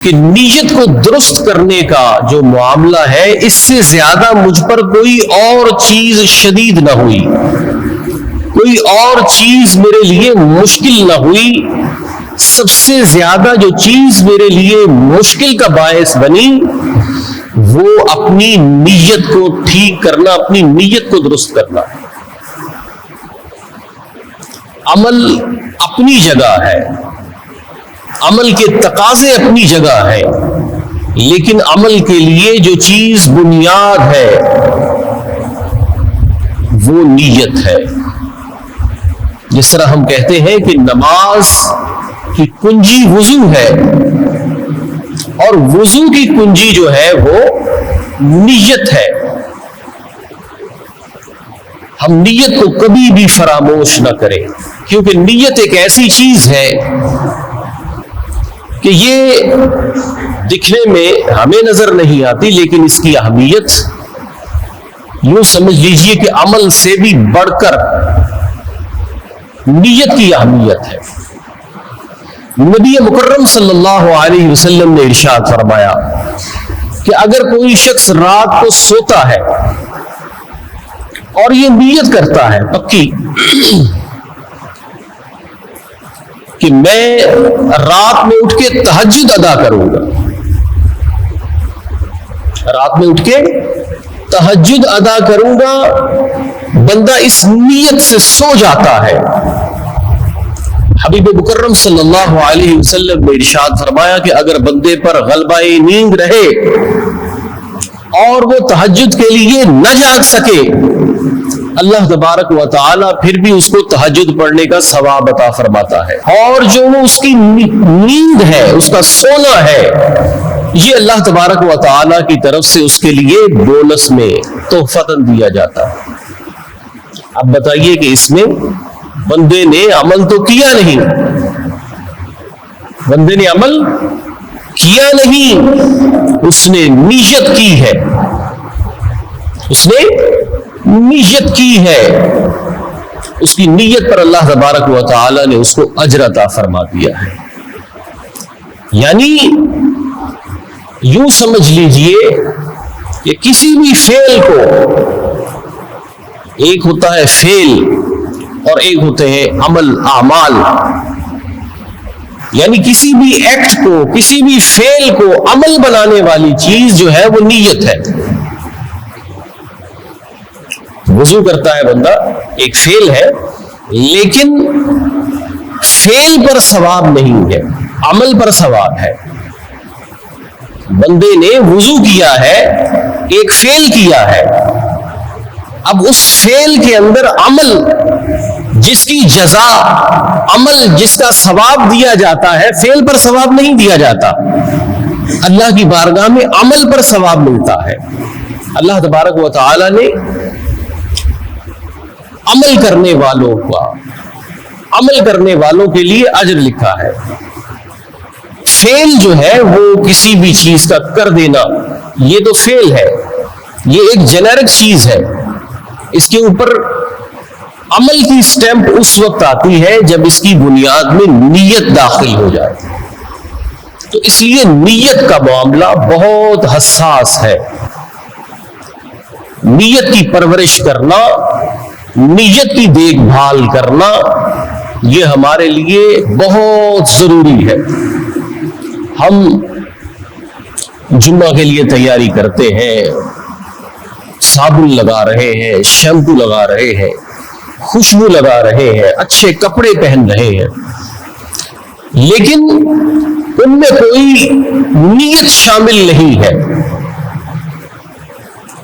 کہ نیت کو درست کرنے کا جو معاملہ ہے اس سے زیادہ مجھ پر کوئی اور چیز شدید نہ ہوئی، کوئی اور چیز میرے لیے مشکل نہ ہوئی۔ سب سے زیادہ جو چیز میرے لیے مشکل کا باعث بنی وہ اپنی نیت کو ٹھیک کرنا، اپنی نیت کو درست کرنا۔ عمل اپنی جگہ ہے، عمل کے تقاضے اپنی جگہ ہے، لیکن عمل کے لیے جو چیز بنیاد ہے وہ نیت ہے۔ جس طرح ہم کہتے ہیں کہ نماز کی کنجی وضو ہے، اور وضو کی کنجی جو ہے وہ نیت ہے۔ ہم نیت کو کبھی بھی فراموش نہ کریں، کیونکہ نیت ایک ایسی چیز ہے کہ یہ دکھنے میں ہمیں نظر نہیں آتی، لیکن اس کی اہمیت یوں سمجھ لیجئے کہ عمل سے بھی بڑھ کر نیت کی اہمیت ہے۔ نبی مکرم صلی اللہ علیہ وسلم نے ارشاد فرمایا کہ اگر کوئی شخص رات کو سوتا ہے اور یہ نیت کرتا ہے پکی کہ میں رات میں اٹھ کے تہجد ادا کروں گا، رات میں اٹھ کے تہجد ادا کروں گا، بندہ اس نیت سے سو جاتا ہے۔ حبیب مکرم صلی اللہ علیہ وسلم نے ارشاد فرمایا کہ اگر بندے پر غلبہ نیند رہے اور وہ تہجد کے لیے نہ جاگ سکے، اللہ تبارک و تعالی پھر بھی اس کو تہجد پڑھنے کا ثواب عطا فرماتا ہے، اور جو وہ اس کی نیند ہے، اس کا سونا ہے، یہ اللہ تبارک و تعالی کی طرف سے اس کے لیے بونس میں تحفتاً دیا جاتا ہے۔ اب بتائیے کہ اس میں بندے نے عمل تو کیا نہیں، بندے نے عمل کیا نہیں، اس نے نیت کی ہے، اس نے نیت کی ہے، اس کی نیت پر اللہ تبارک و تعالی نے اس کو اجر عطا فرما دیا ہے۔ یعنی یوں سمجھ لیجئے کہ کسی بھی فعل کو، ایک ہوتا ہے فعل اور ایک ہوتے ہیں عمل، اعمال، یعنی کسی بھی ایکٹ کو، کسی بھی فعل کو عمل بنانے والی چیز جو ہے وہ نیت ہے۔ وضو کرتا ہے بندہ، ایک فعل ہے، لیکن فعل پر ثواب نہیں ہے، عمل پر ثواب ہے۔ بندے نے وضو کیا ہے، ایک فعل کیا ہے، اب اس فعل کے اندر عمل جس کی جزا، عمل جس کا ثواب دیا جاتا ہے، فعل پر ثواب نہیں دیا جاتا، اللہ کی بارگاہ میں عمل پر ثواب ملتا ہے۔ اللہ تبارک و تعالی نے عمل کرنے والوں کا، عمل کرنے والوں کے لیے اجر لکھا ہے۔ فعل جو ہے وہ کسی بھی چیز کا کر دینا، یہ تو فعل ہے، یہ ایک جنرک چیز ہے، اس کے اوپر عمل کی سٹیمپ اس وقت آتی ہے جب اس کی بنیاد میں نیت داخل ہو جائے۔ تو اس لیے نیت کا معاملہ بہت حساس ہے۔ نیت کی پرورش کرنا، نیت کی دیکھ بھال کرنا، یہ ہمارے لیے بہت ضروری ہے۔ ہم جمعہ کے لیے تیاری کرتے ہیں، صابن لگا رہے ہیں، شیمپو لگا رہے ہیں، خوشبو لگا رہے ہیں، اچھے کپڑے پہن رہے ہیں، لیکن ان میں کوئی نیت شامل نہیں ہے،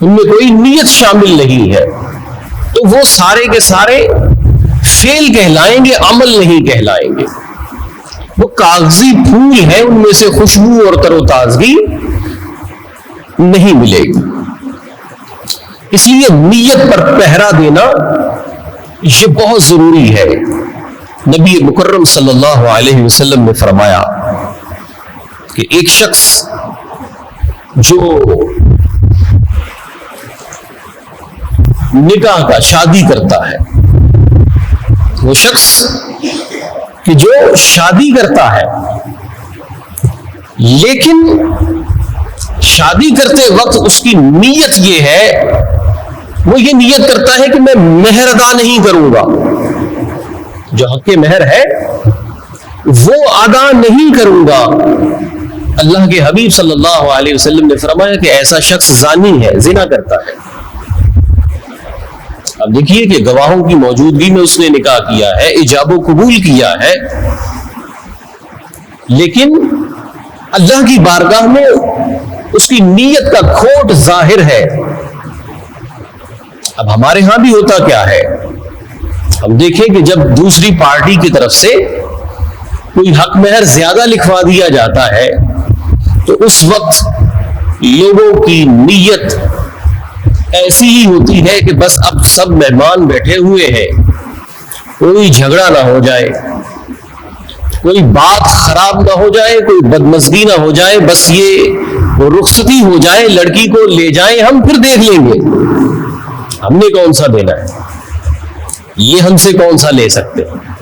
ان میں کوئی نیت شامل نہیں ہے، تو وہ سارے کے سارے فعل کہلائیں گے، عمل نہیں کہلائیں گے۔ وہ کاغذی پھول ہیں، ان میں سے خوشبو اور تر و تازگی نہیں ملے گی۔ اس لیے نیت پر پہرا دینا یہ بہت ضروری ہے۔ نبی مکرم صلی اللہ علیہ وسلم نے فرمایا کہ ایک شخص جو نکاح کا، شادی کرتا ہے، وہ شخص کہ جو شادی کرتا ہے لیکن شادی کرتے وقت اس کی نیت یہ ہے، وہ یہ نیت کرتا ہے کہ میں مہر ادا نہیں کروں گا، جو حق مہر ہے وہ ادا نہیں کروں گا۔ اللہ کے حبیب صلی اللہ علیہ وسلم نے فرمایا کہ ایسا شخص زانی ہے، زنا کرتا ہے۔ اب دیکھیے کہ گواہوں کی موجودگی میں اس نے نکاح کیا ہے، ایجاب و قبول کیا ہے، لیکن اللہ کی بارگاہ میں اس کی نیت کا کھوٹ ظاہر ہے۔ اب ہمارے ہاں بھی ہوتا کیا ہے، ہم دیکھیں کہ جب دوسری پارٹی کی طرف سے کوئی حق مہر زیادہ لکھوا دیا جاتا ہے تو اس وقت لوگوں کی نیت ایسی ہی ہوتی ہے کہ بس اب سب مہمان بیٹھے ہوئے ہیں، کوئی جھگڑا نہ ہو جائے، کوئی بات خراب نہ ہو جائے، کوئی بدمزگی نہ ہو جائے، بس یہ رخصتی ہو جائے، لڑکی کو لے جائیں، ہم پھر دیکھ لیں گے، ہم نے کون سا دینا ہے، یہ ہم سے کون سا لے سکتے ہیں۔